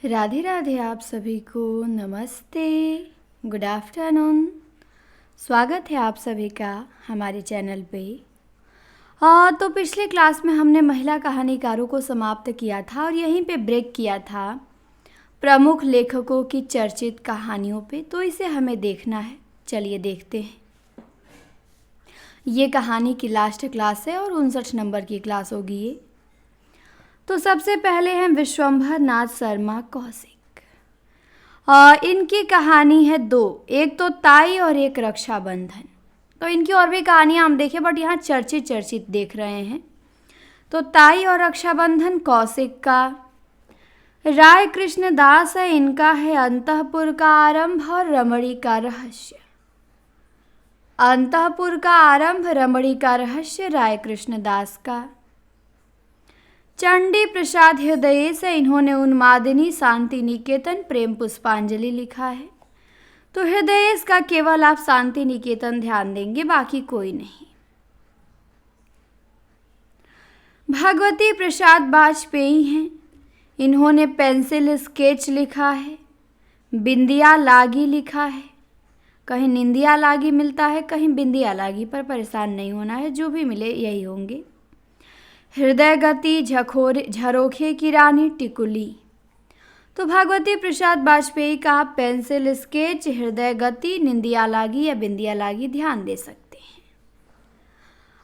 राधे राधे। आप सभी को नमस्ते, गुड आफ्टरनून। स्वागत है आप सभी का हमारे चैनल पे। तो पिछले क्लास में हमने महिला कहानीकारों को समाप्त किया था और यहीं पे ब्रेक किया था प्रमुख लेखकों की चर्चित कहानियों पे। तो इसे हमें देखना है, चलिए देखते हैं। ये कहानी की लास्ट क्लास है और 59 नंबर की क्लास होगी ये। तो सबसे पहले हैं विश्वंभर नाथ शर्मा कौशिक। इनकी कहानी है दो, एक तो ताई और एक रक्षाबंधन। तो इनकी और भी कहानियाँ हम देखें, बट यहाँ चर्चित देख रहे हैं। तो ताई और रक्षाबंधन कौशिक का। राय कृष्ण दास है, इनका है अंतःपुर का आरंभ और रमणी का रहस्य। अंतःपुर का आरंभ, रमणी का रहस्य राय कृष्ण दास का। चंडी प्रसाद हृदय से इन्होंने उन्मादिनी शांति निकेतन प्रेम पुष्पांजलि लिखा है। तो हृदय का केवल आप शांति निकेतन ध्यान देंगे, बाकी कोई नहीं। भगवती प्रसाद वाजपेयी हैं, इन्होंने पेंसिल स्केच लिखा है। बिंदिया लागी लिखा है, कहीं निंदिया लागी मिलता है, कहीं बिंदिया लागी, पर परेशान नहीं होना है, जो भी मिले यही होंगे। हृदय गति झरोखे की रानी टिकुली। तो भगवती प्रसाद वाजपेयी का पेंसिल स्केच, हृदय गति, निंदिया लागी या बिंदिया लागी ध्यान दे सकते हैं।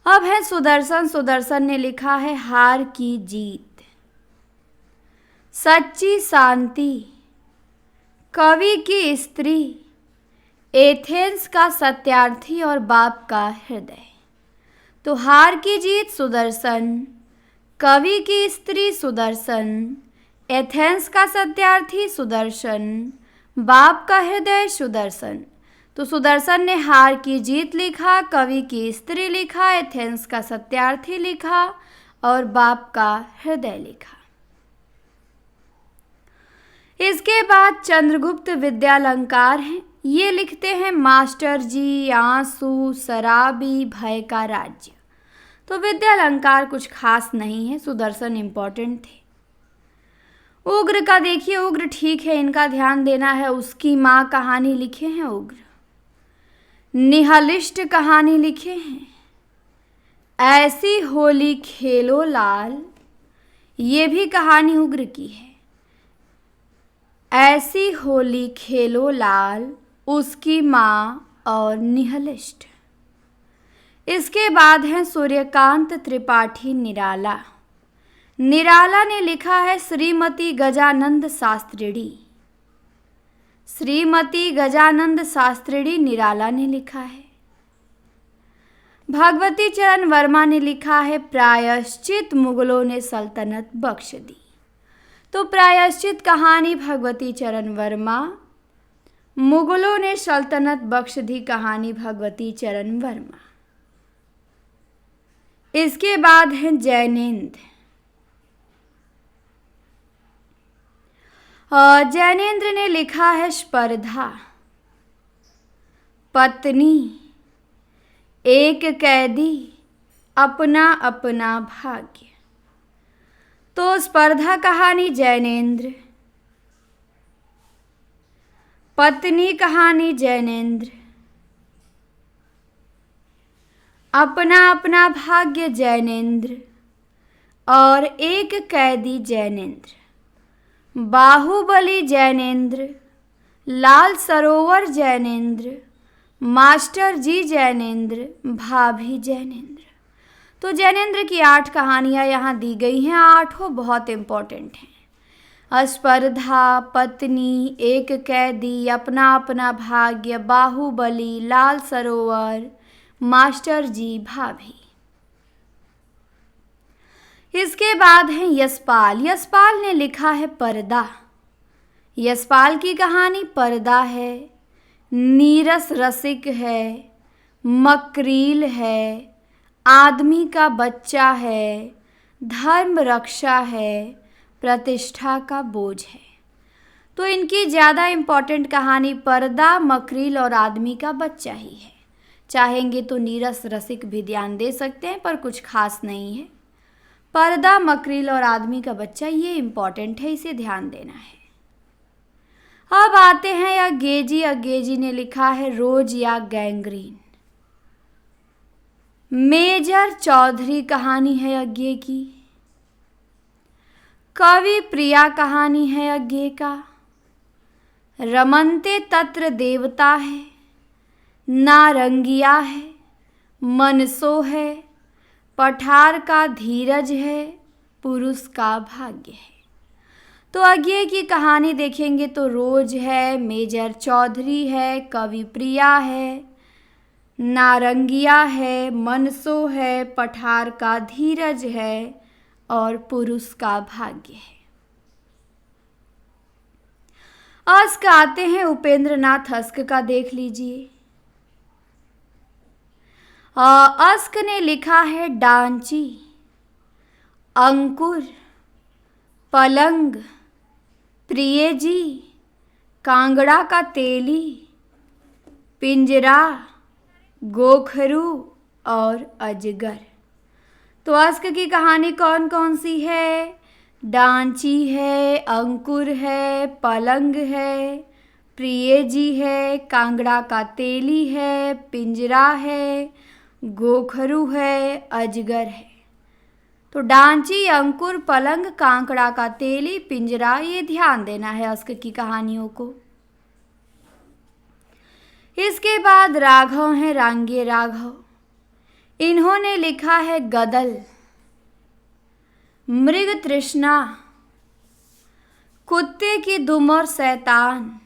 अब है सुदर्शन। सुदर्शन ने लिखा है हार की जीत, सच्ची शांति, कवि की स्त्री, एथेंस का सत्यार्थी और बाप का हृदय। तो हार की जीत सुदर्शन, कवि की स्त्री सुदर्शन, एथेंस का सत्यार्थी सुदर्शन, बाप का हृदय सुदर्शन। तो सुदर्शन ने हार की जीत लिखा, कवि की स्त्री लिखा, एथेंस का सत्यार्थी लिखा और बाप का हृदय लिखा। इसके बाद चंद्रगुप्त विद्यालंकार हैं, ये लिखते हैं मास्टर जी, आंसू, शराबी, भय का राज्य। तो विद्यालंकार कुछ खास नहीं है, सुदर्शन इम्पोर्टेंट थे। उग्र का देखिए, उग्र ठीक है, इनका ध्यान देना है। उसकी माँ कहानी लिखे हैं उग्र। निहलिस्ट कहानी लिखे हैं। ऐसी होली खेलो लाल, ये भी कहानी उग्र की है। ऐसी होली खेलो लाल, उसकी माँ और निहलिस्ट। इसके बाद है सूर्यकांत त्रिपाठी निराला। निराला ने लिखा है श्रीमती गजानंद शास्त्रिणी। श्रीमती गजानंद शास्त्रिणी निराला ने लिखा है। भगवती चरण वर्मा ने लिखा है प्रायश्चित, मुगलों ने सल्तनत बख्श दी। तो प्रायश्चित कहानी भगवती चरण वर्मा, मुगलों ने सल्तनत बख्श दी कहानी भगवती चरण वर्मा। इसके बाद है जैनेन्द्र। जैनेन्द्र ने लिखा है स्पर्धा, पत्नी, एक कैदी, अपना अपना भाग्य। तो स्पर्धा कहानी जैनेन्द्र, पत्नी कहानी जैनेन्द्र, अपना अपना भाग्य जैनेन्द्र और एक कैदी जैनेन्द्र। बाहुबली जैनेन्द्र, लाल सरोवर जैनेन्द्र, मास्टर जी जैनेन्द्र, भाभी जैनेन्द्र। तो जैनेन्द्र की 8 कहानियाँ यहाँ दी गई हैं, 8 बहुत इम्पोर्टेंट हैं। स्पर्धा, पत्नी, एक कैदी, अपना अपना भाग्य, बाहुबली, लाल सरोवर, मास्टर जी, भाभी। इसके बाद है यशपाल। यशपाल ने लिखा है पर्दा। यशपाल की कहानी पर्दा है। नीरस रसिक है, मकरील है, आदमी का बच्चा है, धर्म रक्षा है, प्रतिष्ठा का बोझ है। तो इनकी ज़्यादा इम्पोर्टेंट कहानी पर्दा, मकरील और आदमी का बच्चा ही है। चाहेंगे तो नीरस रसिक भी ध्यान दे सकते हैं, पर कुछ खास नहीं है। पर्दा, मकरील और आदमी का बच्चा ये इम्पॉर्टेंट है, इसे ध्यान देना है। अब आते हैं यज्ञेजी। यज्ञेजी ने लिखा है रोज या गैंग्रीन। मेजर चौधरी कहानी है यज्ञ की। कवि प्रिया कहानी है यज्ञ का। रमनते तत्र देवता है। नारंगिया है। मनसो है। पठार का धीरज है। पुरुष का भाग्य है। तो यज्ञ की कहानी देखेंगे तो रोज है, मेजर चौधरी है, कवि प्रिया है, नारंगिया है, मनसो है, पठार का धीरज है और पुरुष का भाग्य है। अस्क आते हैं उपेंद्रनाथ अस्क का, देख लीजिए। अस्क ने लिखा है डांची, अंकुर, पलंग, प्रियजी, कांगड़ा का तेली, पिंजरा, गोखरू और अजगर। तो अस्क की कहानी कौन कौन सी है? डांची है, अंकुर है, पलंग है, प्रियजी है, कांगड़ा का तेली है, पिंजरा है, गोखरू है, अजगर है। तो डांची, अंकुर, पलंग, कांकड़ा का तेली, पिंजरा, ये ध्यान देना है अस्क की कहानियों को। इसके बाद राघव हैं, रांगे राघव। इन्होंने लिखा है गदल, मृग तृष्णा, कुत्ते की दुम और शैतान,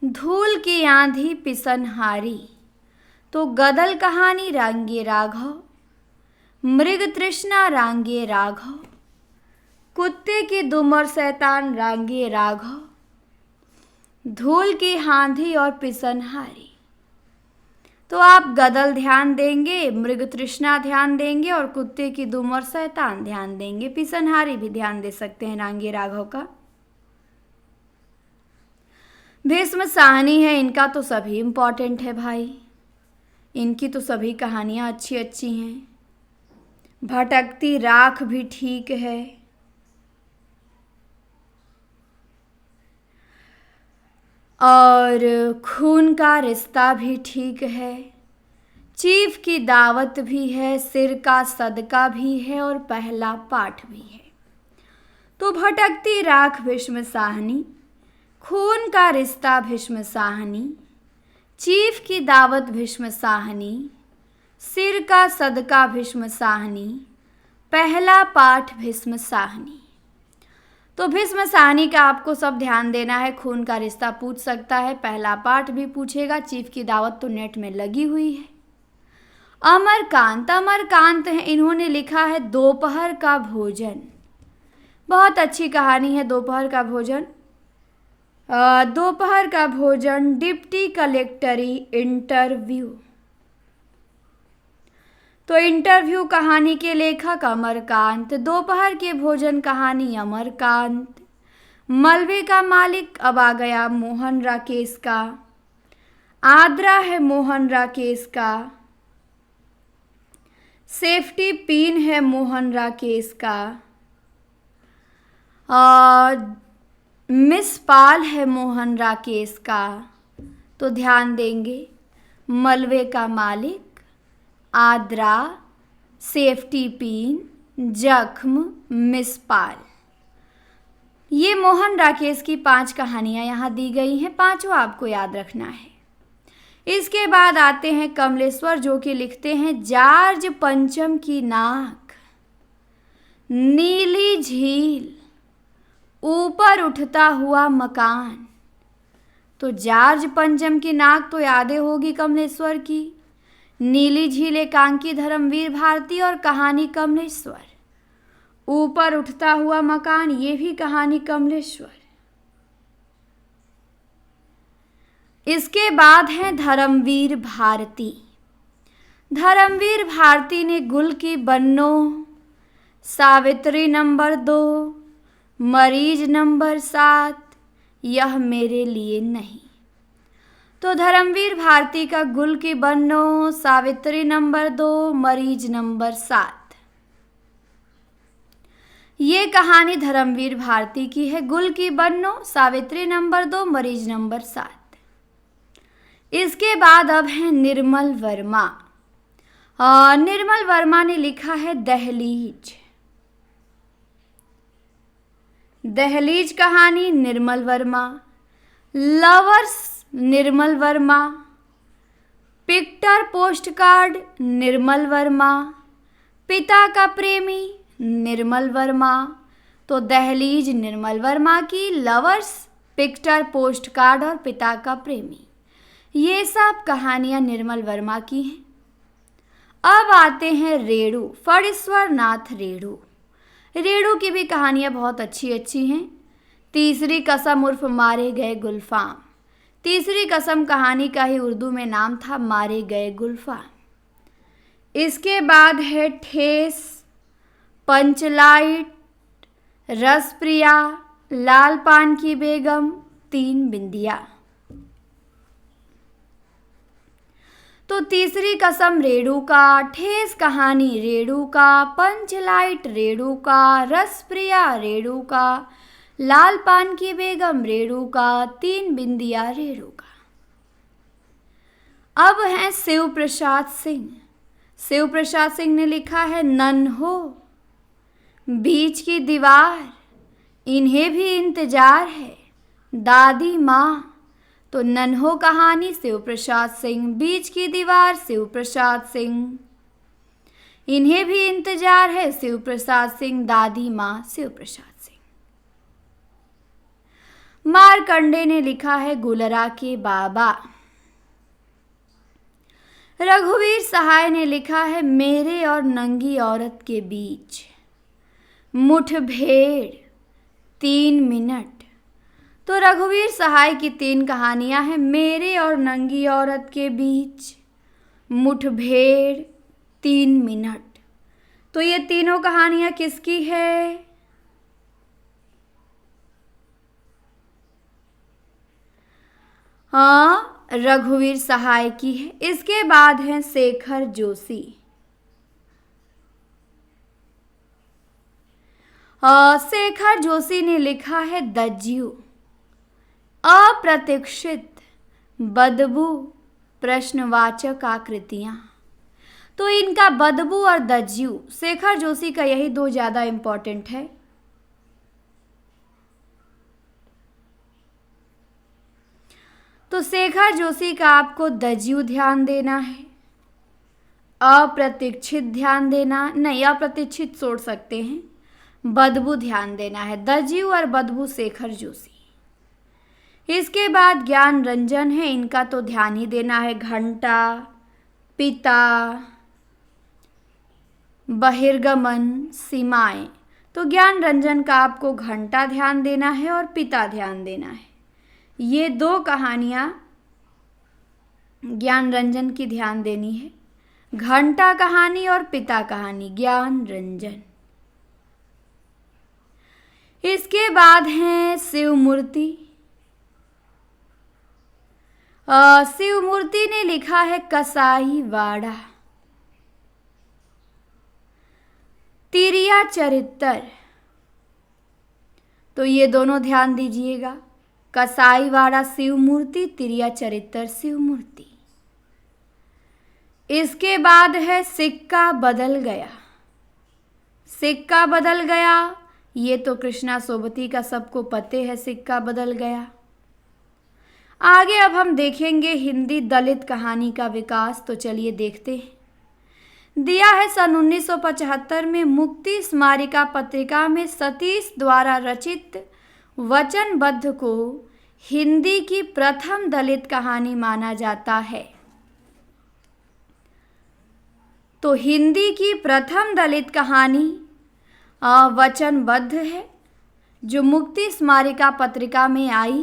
धूल की आंधी पिसनहारी। तो गदल कहानी रांगे राघव, मृग तृष्णा रांगे राघव, कुत्ते की दुम और शैतान रांगे राघव, धूल की आंधी और पिसनहारी। तो आप गदल ध्यान देंगे, मृग तृष्णा ध्यान देंगे और कुत्ते की दुम और शैतान ध्यान देंगे। पिसनहारी भी ध्यान दे सकते हैं रांगे राघव का। भीष्म साहनी है, इनका तो सभी इम्पोर्टेंट है भाई, इनकी तो सभी कहानियाँ अच्छी अच्छी हैं। भटकती राख भी ठीक है। और खून का रिश्ता भी ठीक है। चीफ की दावत भी है, सिर का सदका भी है और पहला पाठ भी है। तो भटकती राख भीष्म साहनी, खून का रिश्ता भीष्म साहनी, चीफ की दावत भीष्म साहनी, सिर का सदका भीष्म साहनी, पहला पाठ भीष्म साहनी। तो भीष्म साहनी का आपको सब ध्यान देना है। खून का रिश्ता पूछ सकता है, पहला पाठ भी पूछेगा, चीफ की दावत तो नेट में लगी हुई है। अमरकांत, अमरकांत है, इन्होंने लिखा है दोपहर का भोजन। बहुत अच्छी कहानी है दोपहर का भोजन। दोपहर का भोजन, डिप्टी कलेक्टरी इंटरव्यू। तो इंटरव्यू कहानी के लेखक अमरकांत, दोपहर के भोजन कहानी अमरकांत, मलबे का मालिक अब आ गया मोहन राकेश का, आद्रा है मोहन राकेश का, सेफ्टी पिन है मोहन राकेश का, मिस पाल है मोहन राकेश का। तो ध्यान देंगे, मलबे का मालिक, आद्रा, सेफ्टी पिन, जख्म, मिस पाल। ये मोहन राकेश की 5 कहानियाँ यहाँ दी गई हैं, 5 आपको याद रखना है। इसके बाद आते हैं कमलेश्वर, जो कि लिखते हैं जार्ज पंचम की नाक, नीली झील, ऊपर उठता हुआ मकान। तो जार्ज पंचम की नाक तो यादें होगी कमलेश्वर की, नीली झील एकांकी धर्मवीर भारती और कहानी कमलेश्वर, ऊपर उठता हुआ मकान ये भी कहानी कमलेश्वर। इसके बाद है धर्मवीर भारती। धर्मवीर भारती ने गुल की बन्नो, सावित्री नंबर 2, मरीज नंबर 7, यह मेरे लिए नहीं। तो धर्मवीर भारती का गुल की बन्नो, सावित्री नंबर 2, मरीज नंबर 7, ये कहानी धर्मवीर भारती की है। गुल की बन्नो, सावित्री नंबर 2, मरीज नंबर 7। इसके बाद अब है निर्मल वर्मा। निर्मल वर्मा ने लिखा है दहलीज। दहलीज कहानी निर्मल वर्मा। लवर्स निर्मल वर्मा। पिक्टर पोस्टकार्ड निर्मल वर्मा। पिता का प्रेमी निर्मल वर्मा। तो दहलीज निर्मल वर्मा की, लवर्स, पिक्टर पोस्टकार्ड और पिता का प्रेमी, ये सब कहानियां निर्मल वर्मा की हैं। अब आते हैं रेणु, फणीश्वर नाथ रेणु। रेणु की भी कहानियां बहुत अच्छी अच्छी हैं। तीसरी कसम उर्फ मारे गए गुलफाम। तीसरी कसम कहानी का ही उर्दू में नाम था मारे गए गुलफाम। इसके बाद है ठेस, पंचलाइट, रसप्रिया, लाल पान की बेगम, तीन बिंदिया। तो तीसरी कसम रेणु का, ठेस कहानी रेणु का, पंचलाइट रेणु का, रसप्रिया रेणु का, लाल पान की बेगम रेणु का, तीन बिंदिया रेणु का। अब है शिव प्रसाद सिंह। शिव प्रसाद सिंह ने लिखा है नन्हो, बीच की दीवार, इन्हें भी इंतजार है, दादी माँ। तो नन्हो कहानी शिव प्रसाद सिंह, बीच की दीवार शिव प्रसाद सिंह, इन्हें भी इंतजार है शिव प्रसाद सिंह, दादी माँ शिव प्रसाद सिंह। मारकंडे ने लिखा है गुलरा के बाबा। रघुवीर सहाय ने लिखा है मेरे और नंगी औरत के बीच, मुठभेड़, 3 मिनट। तो रघुवीर सहाय की 3 कहानियां हैं, मेरे और नंगी औरत के बीच, मुठभेड़, 3 मिनट। तो ये तीनों कहानियां किसकी है? हाँ, रघुवीर सहाय की है। इसके बाद है शेखर जोशी। शेखर जोशी ने लिखा है दज्यू, अप्रतीक्षित, बदबू, प्रश्नवाचक आकृतियां। तो इनका बदबू और दज्यू, शेखर जोशी का यही 2 ज़्यादा इम्पोर्टेंट है। तो शेखर जोशी का आपको दज्यू ध्यान देना है, अप्रतीक्षित ध्यान देना, नहीं अप्रतीक्षित छोड़ सकते हैं, बदबू ध्यान देना है। दज्यू और बदबू शेखर जोशी। इसके बाद ज्ञान रंजन है, इनका तो ध्यान ही देना है, घंटा, पिता, बहिर्गमन, सीमाएं। तो ज्ञान रंजन का आपको घंटा ध्यान देना है और पिता ध्यान देना है। ये 2 कहानियां ज्ञान रंजन की ध्यान देनी है, घंटा कहानी और पिता कहानी, ज्ञान रंजन। इसके बाद हैं शिव मूर्ति। शिव मूर्ति ने लिखा है कसाई वाड़ा, तिरिया चरित्र। तो ये दोनों ध्यान दीजिएगा, कसाई वाड़ा शिव मूर्ति, तिरिया चरित्र शिव मूर्ति। इसके बाद है सिक्का बदल गया। सिक्का बदल गया, ये तो कृष्णा सोबती का सबको पते है, सिक्का बदल गया। आगे अब हम देखेंगे हिंदी दलित कहानी का विकास। तो चलिए देखते हैं। दिया है सन 1975 में मुक्ति स्मारिका पत्रिका में सतीश द्वारा रचित वचनबद्ध को हिंदी की प्रथम दलित कहानी माना जाता है। तो हिंदी की प्रथम दलित कहानी वचनबद्ध है, जो मुक्ति स्मारिका पत्रिका में आई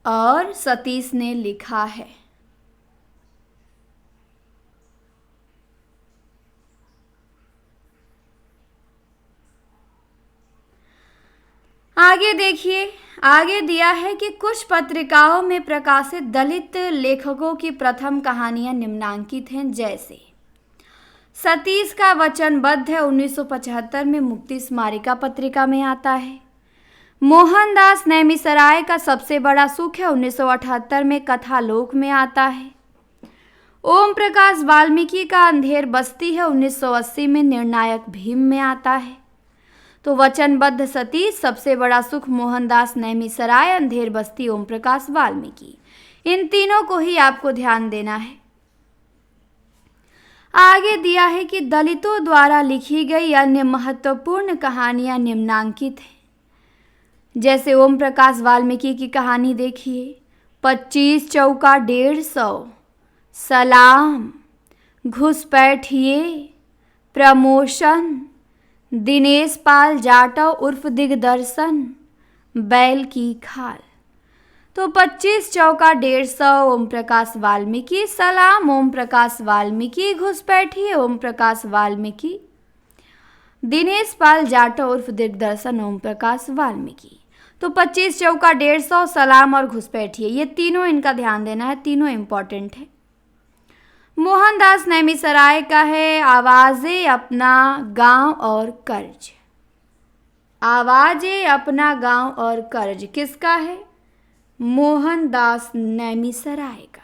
और सतीश ने लिखा है। आगे देखिए, आगे दिया है कि कुछ पत्रिकाओं में प्रकाशित दलित लेखकों की प्रथम कहानियां निम्नांकित हैं, जैसे सतीश का वचनबद्ध है 1975 में मुक्ति स्मारिका पत्रिका में आता है। मोहनदास नैमिषारण्य का सबसे बड़ा सुख है 1978 में कथालोक में आता है। ओम प्रकाश वाल्मीकि का अंधेर बस्ती है 1980 में निर्णायक भीम में आता है। तो वचनबद्ध सतीश, सबसे बड़ा सुख मोहनदास नैमिषारण्य, अंधेर बस्ती ओम प्रकाश वाल्मीकि, इन तीनों को ही आपको ध्यान देना है। आगे दिया है कि दलितों द्वारा लिखी गई अन्य महत्वपूर्ण कहानियां निम्नांकित हैं। जैसे ओम प्रकाश वाल्मीकि की कहानी देखिए, 25 चौका 150, सलाम, घुसपैठिए, प्रमोशन, दिनेश पाल जाटव उर्फ दिग्दर्शन, बैल की खाल। तो 25 चौका 150 ओम प्रकाश वाल्मीकि, सलाम ओम प्रकाश वाल्मीकि, घुसपैठिए ओम प्रकाश वाल्मीकि, दिनेश पाल जाटव उर्फ दिग्दर्शन ओम प्रकाश वाल्मीकि। तो 25 चौका 150, सलाम और घुसपैठिए, ये तीनों इनका ध्यान देना है, तीनों इम्पॉर्टेंट है। मोहनदास नैमिषारण्य का है आवाज़े अपना गांव और कर्ज। आवाज़े अपना गांव और कर्ज किसका है? मोहनदास नैमिषारण्य का।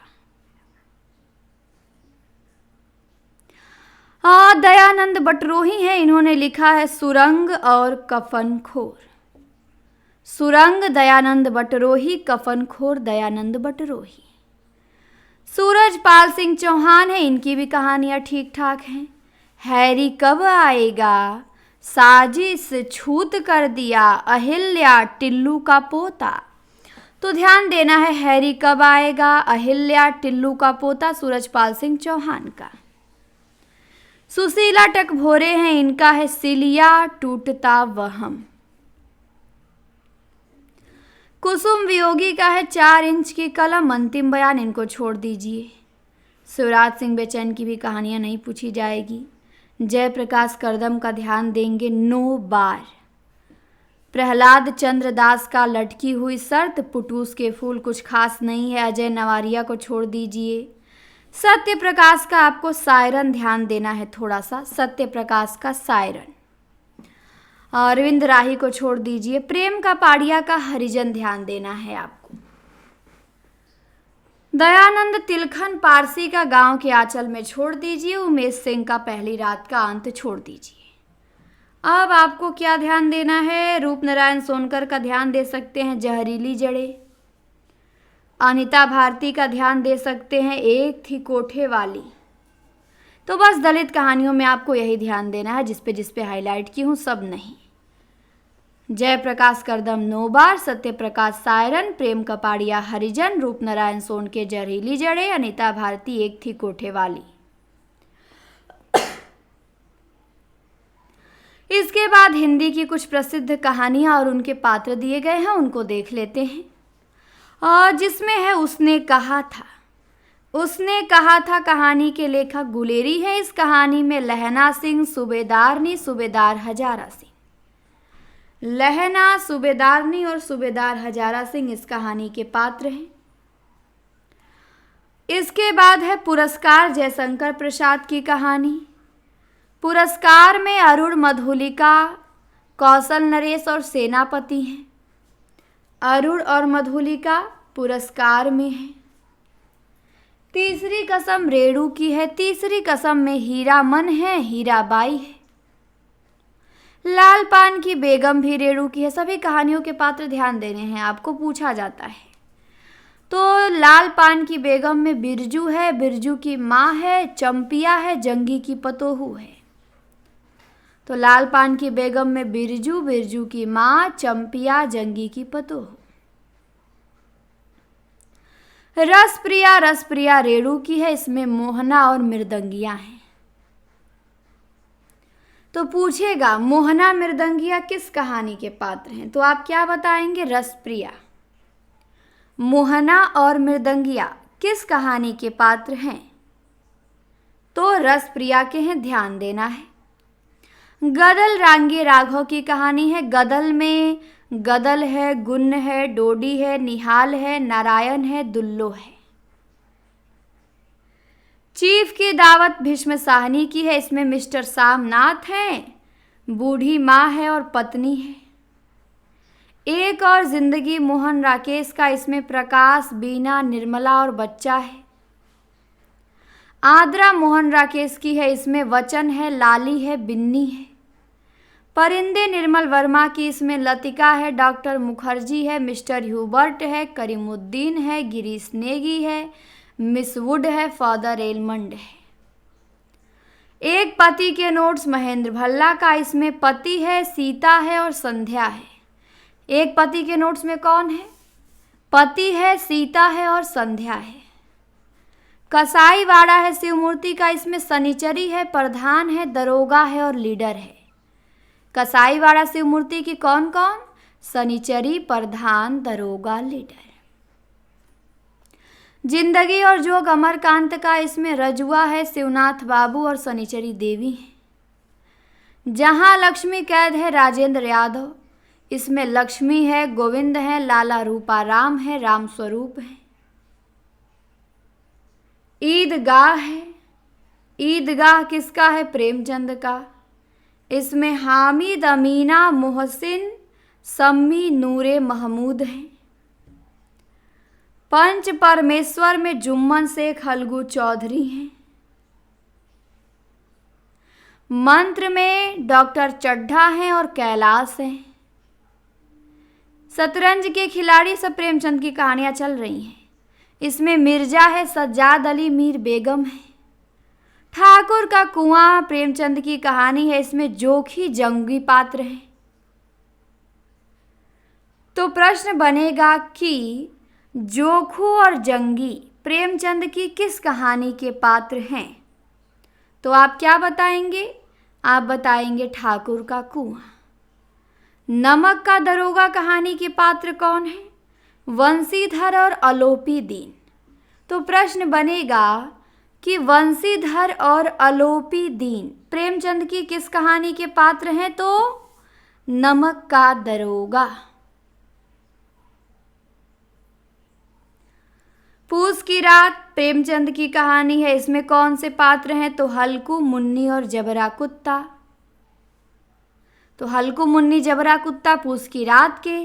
दयानंद बटरोही हैं, इन्होंने लिखा है सुरंग और कफनखोर। सुरंग दयानंद बटरोही, कफनखोर दयानंद बटरोही। सूरजपाल सिंह चौहान है, इनकी भी कहानियाँ ठीक ठाक हैं। हैरी कब आएगा, साजिश छूत कर दिया, अहिल्या टिल्लू का पोता। तो ध्यान देना है, हैरी कब आएगा, अहिल्या टिल्लू का पोता, सूरजपाल सिंह चौहान का। सुशीला टकभोरे हैं, इनका है सिलिया टूटता वहम। कुसुम वियोगी का है 4 इंच की कलम, अंतिम बयान, इनको छोड़ दीजिए। शिवराज सिंह बेचैन की भी कहानियां नहीं पूछी जाएगी। जयप्रकाश करदम का ध्यान देंगे, 9 बार। प्रहलाद चंद्र दास का लटकी हुई शर्त, पुटूस के फूल कुछ खास नहीं है, अजय नवारिया को छोड़ दीजिए। सत्य प्रकाश का आपको सायरन ध्यान देना है थोड़ा सा, सत्य प्रकाश का सायरन। अरविंद राही को छोड़ दीजिए। प्रेम का पाड़िया का हरिजन ध्यान देना है आपको। दयानंद तिलखन पारसी का गांव के आंचल में छोड़ दीजिए। उमेश सिंह का पहली रात का अंत छोड़ दीजिए। अब आपको क्या ध्यान देना है? रूपनारायण सोनकर का ध्यान दे सकते हैं, जहरीली जड़ें। अनीता भारती का ध्यान दे सकते हैं, एक थी कोठे वाली। तो बस दलित कहानियों में आपको यही ध्यान देना है, जिस पे हाईलाइट की हूँ, सब नहीं। जयप्रकाश करदम 9 बार, सत्य प्रकाश सायरन, प्रेम कपाड़िया हरिजन, रूपनारायण सोन के जहरीली जड़ें, अनीता भारती एक थी कोठे वाली। इसके बाद हिंदी की कुछ प्रसिद्ध कहानियां और उनके पात्र दिए गए हैं, उनको देख लेते हैं। और जिसमें है उसने कहा था। उसने कहा था कहानी के लेखक गुलेरी हैं। इस कहानी में लहना सिंह सूबेदारनी, सूबेदार हजारा सिंह, लहना सूबेदारनी और सूबेदार हजारा सिंह इस कहानी के पात्र हैं। इसके बाद है पुरस्कार, जयशंकर प्रसाद की कहानी। पुरस्कार में अरुण मधुलिका, कौशल नरेश और सेनापति हैं। अरुण और मधुलिका पुरस्कार में है। तीसरी कसम रेणु की है। तीसरी कसम में हीरामन है, हीराबाई है। लाल पान की बेगम भी रेणु की है। सभी कहानियों के पात्र ध्यान देने हैं, आपको पूछा जाता है। तो लाल पान की बेगम में बिरजू है, बिरजू की माँ है, चंपिया है, जंगी की पतोहू है। तो लाल पान की बेगम में बिरजू, बिरजू की माँ, चंपिया, जंगी की पतोहू। रसप्रिया, रसप्रिया रेणु की है। इसमें मोहना और मृदंगिया हैं। तो पूछेगा मोहना मृदंगिया किस कहानी के पात्र हैं, तो आप क्या बताएंगे? रसप्रिया। मोहना और मृदंगिया किस कहानी के पात्र हैं? तो रसप्रिया के हैं, ध्यान देना है। गदल रांगे राघव की कहानी है। गदल में गदल है, गुन्न है, डोडी है, निहाल है, नारायण है, दुल्लो है। चीफ की दावत भीष्म साहनी की है, इसमें मिस्टर सामनाथ हैं, बूढ़ी माँ है और पत्नी है। एक और जिंदगी मोहन राकेश का, इसमें प्रकाश, बीना, निर्मला और बच्चा है। आद्रा मोहन राकेश की है, इसमें वचन है, लाली है, बिन्नी है। परिंदे निर्मल वर्मा की, इसमें लतिका है, डॉक्टर मुखर्जी है, मिस्टर ह्यूबर्ट है, करीमुद्दीन है, गिरीश नेगी है, मिस वुड है, फादर एलमंड है। एक पति के नोट्स महेंद्र भल्ला का, इसमें पति है, सीता है और संध्या है। एक पति के नोट्स में कौन है? पति है, सीता है और संध्या है। कसाई वाड़ा है शिवमूर्ति का, इसमें सनिचरी है, प्रधान है, दरोगा है और लीडर है। कसाई वाड़ा शिवमूर्ति की कौन कौन? सनिचरी, प्रधान, दरोगा, लीडर। जिंदगी और जोग अमरकांत का, इसमें रजुआ है, शिवनाथ बाबू और सनिचरी देवी है। जहां लक्ष्मी कैद है, राजेंद्र यादव, इसमें लक्ष्मी है, गोविंद है, लाला रूपाराम है, राम स्वरूप है। ईदगाह है, ईदगाह किसका है? प्रेमचंद का, इसमें हामिद, अमीना, मोहसिन, सम्मी, नूरे महमूद हैं। पंच परमेश्वर में जुम्मन शेख हलगू चौधरी हैं। मंत्र में डॉक्टर चड्ढा हैं और कैलाश हैं। शतरंज के खिलाड़ी सब प्रेमचंद की कहानियां चल रही हैं। इसमें मिर्जा है, सज्जाद अली, मीर बेगम है। ठाकुर का कुआं प्रेमचंद की कहानी है, इसमें जोखी जंगी पात्र हैं। तो प्रश्न बनेगा कि जोखू और जंगी प्रेमचंद की किस कहानी के पात्र हैं? तो आप क्या बताएंगे? आप बताएंगे ठाकुर का कुआं। नमक का दरोगा कहानी के पात्र कौन है? वंशीधर और अलोपी दीन। तो प्रश्न बनेगा कि वंशीधर और अलोपी दीन प्रेमचंद की किस कहानी के पात्र हैं? तो नमक का दरोगा। पूस की रात प्रेमचंद की कहानी है, इसमें कौन से पात्र हैं? तो हल्कू, मुन्नी और जबरा कुत्ता। तो हल्कू, मुन्नी, जबरा कुत्ता पूस की रात के।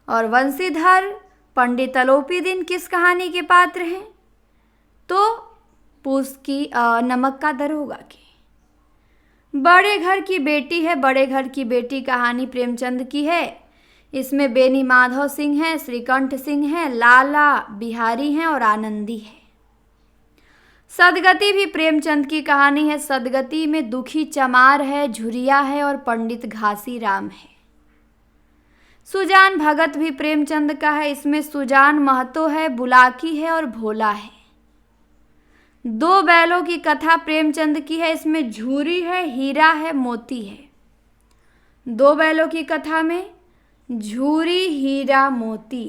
और वंशीधर पंडित अलोपी दीन किस कहानी के पात्र हैं? तो पूस की नमक का दरोगा के। बड़े घर की बेटी है, बड़े घर की बेटी कहानी प्रेमचंद की है, इसमें बेनी माधव सिंह है, श्रीकंठ सिंह है, लाला बिहारी हैं और आनंदी है। सदगति भी प्रेमचंद की कहानी है, सदगति में दुखी चमार है, झुरिया है और पंडित घासी राम है। सुजान भगत भी प्रेमचंद का है, इसमें सुजान महतो है, बुलाकी है और भोला है। दो बैलों की कथा प्रेमचंद की है, इसमें झूरी है, हीरा है, मोती है। दो बैलों की कथा में झूरी, हीरा, मोती।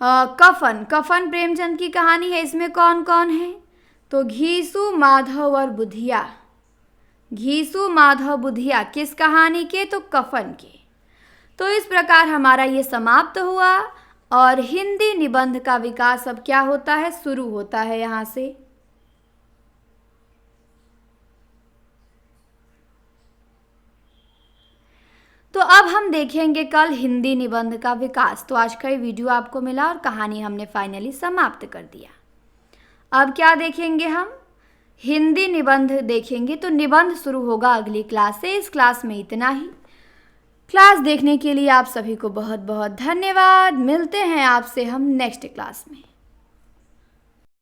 कफन, कफन प्रेमचंद की कहानी है, इसमें कौन कौन है? तो घीसू, माधव और बुधिया। घीसू, माधव, बुधिया किस कहानी के? तो कफन के। तो इस प्रकार हमारा ये समाप्त हुआ और हिंदी निबंध का विकास अब क्या होता है? शुरू होता है यहाँ से। तो अब हम देखेंगे कल हिंदी निबंध का विकास। तो आज का ये वीडियो आपको मिला और कहानी हमने फाइनली समाप्त कर दिया। अब क्या देखेंगे? हम हिंदी निबंध देखेंगे। तो निबंध शुरू होगा अगली क्लास से। इस क्लास में इतना ही। क्लास देखने के लिए आप सभी को बहुत बहुत धन्यवाद। मिलते हैं आपसे हम नेक्स्ट क्लास में।